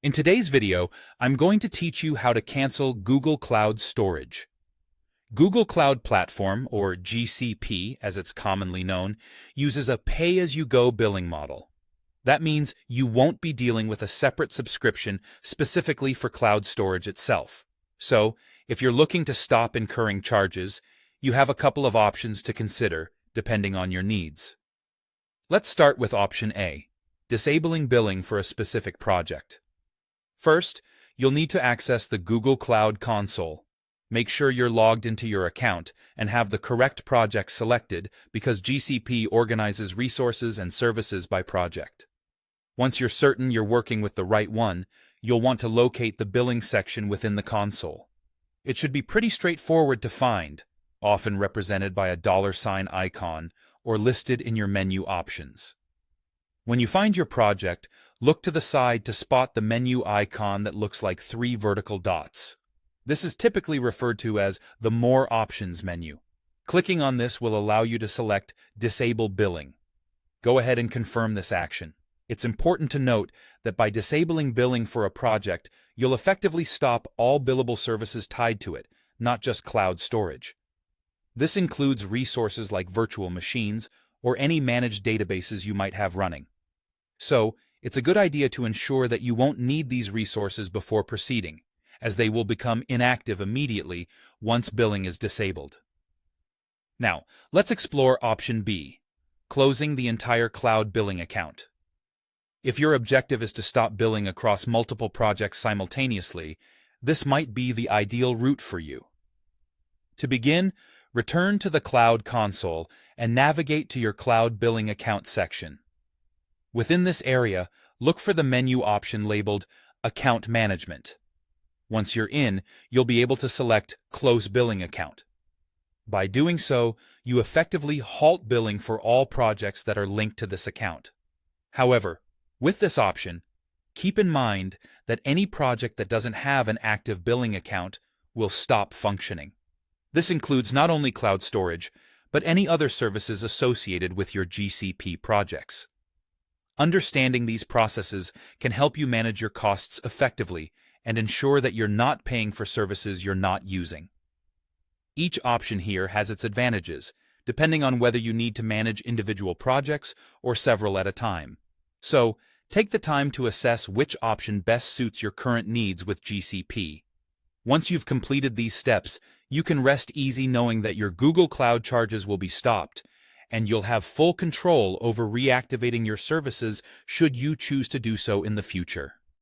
In today's video, I'm going to teach you how to cancel Google Cloud Storage. Google Cloud Platform, or GCP as it's commonly known, uses a pay-as-you-go billing model. That means you won't be dealing with a separate subscription specifically for cloud storage itself. So, if you're looking to stop incurring charges, you have a couple of options to consider, depending on your needs. Let's start with option A, disabling billing for a specific project. First, you'll need to access the Google Cloud Console. Make sure you're logged into your account and have the correct project selected because GCP organizes resources and services by project. Once you're certain you're working with the right one, you'll want to locate the billing section within the console. It should be pretty straightforward to find, often represented by a $ icon or listed in your menu options. When you find your project, look to the side to spot the menu icon that looks like 3 vertical dots. This is typically referred to as the More Options menu. Clicking on this will allow you to select Disable Billing. Go ahead and confirm this action. It's important to note that by disabling billing for a project, you'll effectively stop all billable services tied to it, not just cloud storage. This includes resources like virtual machines or any managed databases you might have running. So, it's a good idea to ensure that you won't need these resources before proceeding, as they will become inactive immediately once billing is disabled. Now, let's explore option B, closing the entire cloud billing account. If your objective is to stop billing across multiple projects simultaneously, this might be the ideal route for you. To begin, return to the Cloud Console and navigate to your Cloud Billing Account section. Within this area, look for the menu option labeled Account Management. Once you're in, you'll be able to select Close Billing Account. By doing so, you effectively halt billing for all projects that are linked to this account. However, with this option, keep in mind that any project that doesn't have an active billing account will stop functioning. This includes not only cloud storage, but any other services associated with your GCP projects. Understanding these processes can help you manage your costs effectively and ensure that you're not paying for services you're not using. Each option here has its advantages, depending on whether you need to manage individual projects or several at a time. So, take the time to assess which option best suits your current needs with GCP. Once you've completed these steps, you can rest easy knowing that your Google Cloud charges will be stopped, and you'll have full control over reactivating your services should you choose to do so in the future.